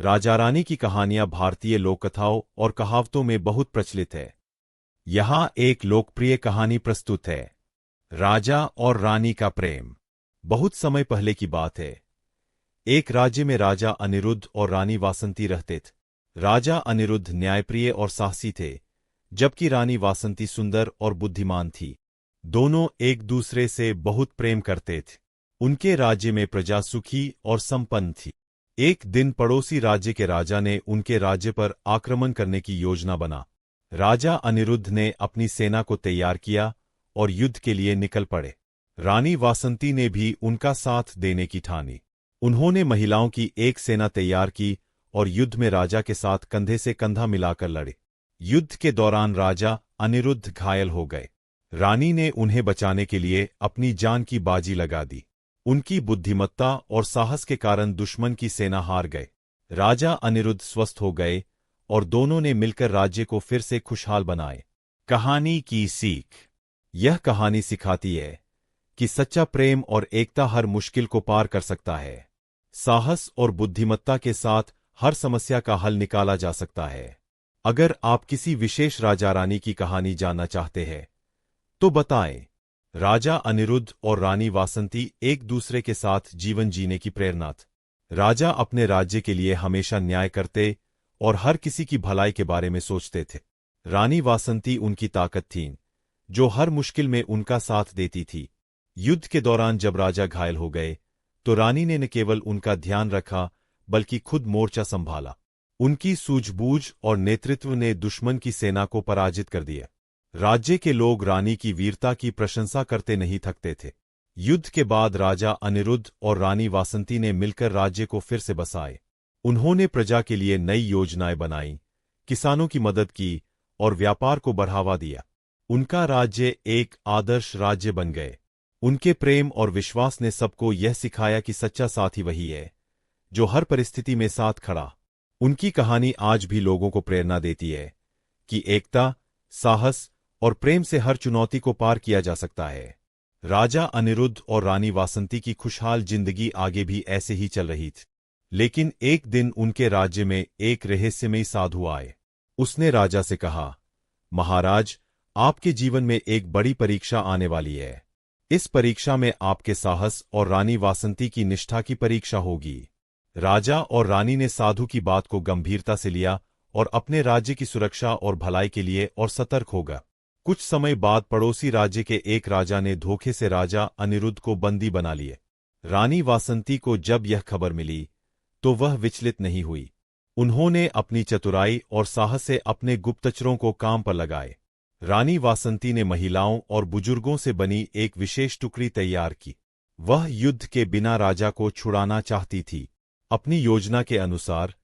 राजा रानी की कहानियां भारतीय लोककथाओं और कहावतों में बहुत प्रचलित है। यहाँ एक लोकप्रिय कहानी प्रस्तुत है। राजा और रानी का प्रेम। बहुत समय पहले की बात है। एक राज्य में राजा अनिरुद्ध और रानी वासंती रहते थे। राजा अनिरुद्ध न्यायप्रिय और साहसी थे, जबकि रानी वासंती सुंदर और बुद्धिमान थी। दोनों एक दूसरे से बहुत प्रेम करते थे। उनके राज्य में प्रजा सुखी और संपन्न थी। एक दिन पड़ोसी राज्य के राजा ने उनके राज्य पर आक्रमण करने की योजना बना। राजा अनिरुद्ध ने अपनी सेना को तैयार किया और युद्ध के लिए निकल पड़े। रानी वासंती ने भी उनका साथ देने की ठानी। उन्होंने महिलाओं की एक सेना तैयार की और युद्ध में राजा के साथ कंधे से कंधा मिलाकर लड़े। युद्ध के दौरान राजा अनिरुद्ध घायल हो गए। रानी ने उन्हें बचाने के लिए अपनी जान की बाजी लगा दी। उनकी बुद्धिमत्ता और साहस के कारण दुश्मन की सेना हार गए। राजा अनिरुद्ध स्वस्थ हो गए और दोनों ने मिलकर राज्य को फिर से खुशहाल बनाए। कहानी की सीख। यह कहानी सिखाती है कि सच्चा प्रेम और एकता हर मुश्किल को पार कर सकता है। साहस और बुद्धिमत्ता के साथ हर समस्या का हल निकाला जा सकता है। अगर आप किसी विशेष राजा रानी की कहानी जानना चाहते हैं तो बताएं। राजा अनिरुद्ध और रानी वासंती एक दूसरे के साथ जीवन जीने की प्रेरणा थी। राजा अपने राज्य के लिए हमेशा न्याय करते और हर किसी की भलाई के बारे में सोचते थे। रानी वासंती उनकी ताकत थीं, जो हर मुश्किल में उनका साथ देती थी। युद्ध के दौरान जब राजा घायल हो गए तो रानी ने न केवल उनका ध्यान रखा बल्कि खुद मोर्चा संभाला। उनकी सूझबूझ और नेतृत्व ने दुश्मन की सेना को पराजित कर दिया। राज्य के लोग रानी की वीरता की प्रशंसा करते नहीं थकते थे। युद्ध के बाद राजा अनिरुद्ध और रानी वासंती ने मिलकर राज्य को फिर से बसाए। उन्होंने प्रजा के लिए नई योजनाएं बनाई, किसानों की मदद की और व्यापार को बढ़ावा दिया। उनका राज्य एक आदर्श राज्य बन गए। उनके प्रेम और विश्वास ने सबको यह सिखाया कि सच्चा साथी वही है जो हर परिस्थिति में साथ खड़ा। उनकी कहानी आज भी लोगों को प्रेरणा देती है कि एकता, साहस और प्रेम से हर चुनौती को पार किया जा सकता है। राजा अनिरुद्ध और रानी वासंती की खुशहाल जिंदगी आगे भी ऐसे ही चल रही थी। लेकिन एक दिन उनके राज्य में एक रहस्यमयी साधु आए। उसने राजा से कहा, महाराज, आपके जीवन में एक बड़ी परीक्षा आने वाली है। इस परीक्षा में आपके साहस और रानी वासंती की निष्ठा की परीक्षा होगी। राजा और रानी ने साधु की बात को गंभीरता से लिया और अपने राज्य की सुरक्षा और भलाई के लिए और सतर्क होगा। कुछ समय बाद पड़ोसी राज्य के एक राजा ने धोखे से राजा अनिरुद्ध को बंदी बना लिए। रानी वासंती को जब यह खबर मिली तो वह विचलित नहीं हुई। उन्होंने अपनी चतुराई और साहस से अपने गुप्तचरों को काम पर लगाए। रानी वासंती ने महिलाओं और बुजुर्गों से बनी एक विशेष टुकड़ी तैयार की। वह युद्ध के बिना राजा को छुड़ाना चाहती थी। अपनी योजना के अनुसार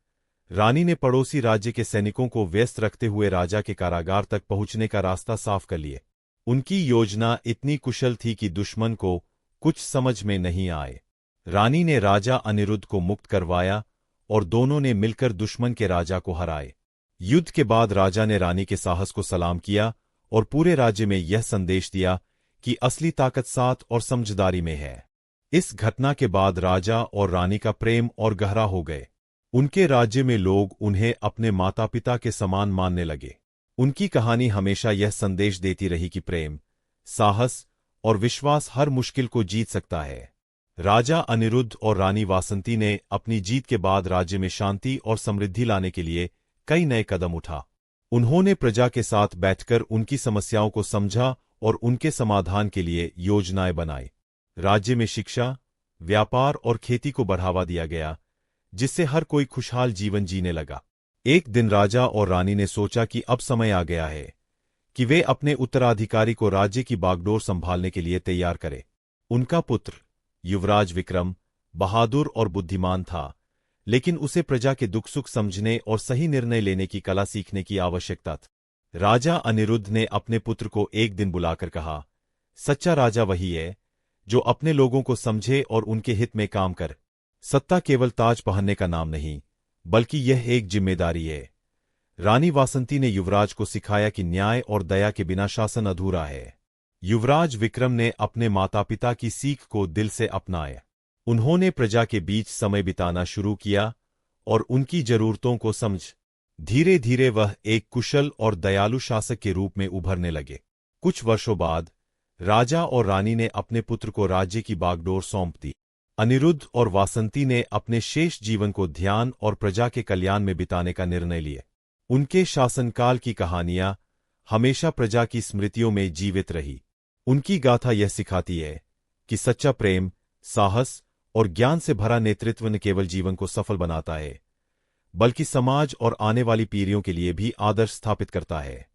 रानी ने पड़ोसी राज्य के सैनिकों को व्यस्त रखते हुए राजा के कारागार तक पहुंचने का रास्ता साफ कर लिए। उनकी योजना इतनी कुशल थी कि दुश्मन को कुछ समझ में नहीं आए। रानी ने राजा अनिरुद्ध को मुक्त करवाया और दोनों ने मिलकर दुश्मन के राजा को हराए। युद्ध के बाद राजा ने रानी के साहस को सलाम किया और पूरे राज्य में यह संदेश दिया कि असली ताकत साथ और समझदारी में है। इस घटना के बाद राजा और रानी का प्रेम और गहरा हो गए। उनके राज्य में लोग उन्हें अपने माता पिता के समान मानने लगे। उनकी कहानी हमेशा यह संदेश देती रही कि प्रेम, साहस और विश्वास हर मुश्किल को जीत सकता है। राजा अनिरुद्ध और रानी वासंती ने अपनी जीत के बाद राज्य में शांति और समृद्धि लाने के लिए कई नए कदम उठा। उन्होंने प्रजा के साथ बैठकर उनकी समस्याओं को समझा और उनके समाधान के लिए योजनाएं बनाई। राज्य में शिक्षा, व्यापार और खेती को बढ़ावा दिया गया, जिससे हर कोई खुशहाल जीवन जीने लगा। एक दिन राजा और रानी ने सोचा कि अब समय आ गया है कि वे अपने उत्तराधिकारी को राज्य की बागडोर संभालने के लिए तैयार करें। उनका पुत्र युवराज विक्रम बहादुर और बुद्धिमान था, लेकिन उसे प्रजा के दुख सुख समझने और सही निर्णय लेने की कला सीखने की आवश्यकता थी। राजा अनिरुद्ध ने अपने पुत्र को एक दिन बुलाकर कहा, सच्चा राजा वही है जो अपने लोगों को समझे और उनके हित में काम करे। सत्ता केवल ताज पहनने का नाम नहीं, बल्कि यह एक जिम्मेदारी है। रानी वासंती ने युवराज को सिखाया कि न्याय और दया के बिना शासन अधूरा है। युवराज विक्रम ने अपने माता पिता की सीख को दिल से अपनाया। उन्होंने प्रजा के बीच समय बिताना शुरू किया और उनकी जरूरतों को समझ धीरे धीरे वह एक कुशल और दयालु शासक के रूप में उभरने लगे। कुछ वर्षों बाद राजा और रानी ने अपने पुत्र को राज्य की बागडोर सौंप दी। अनिरुद्ध और वासंती ने अपने शेष जीवन को ध्यान और प्रजा के कल्याण में बिताने का निर्णय लिया। उनके शासनकाल की कहानियां हमेशा प्रजा की स्मृतियों में जीवित रही। उनकी गाथा यह सिखाती है कि सच्चा प्रेम, साहस और ज्ञान से भरा नेतृत्व न केवल जीवन को सफल बनाता है, बल्कि समाज और आने वाली पीढ़ियों के लिए भी आदर्श स्थापित करता है।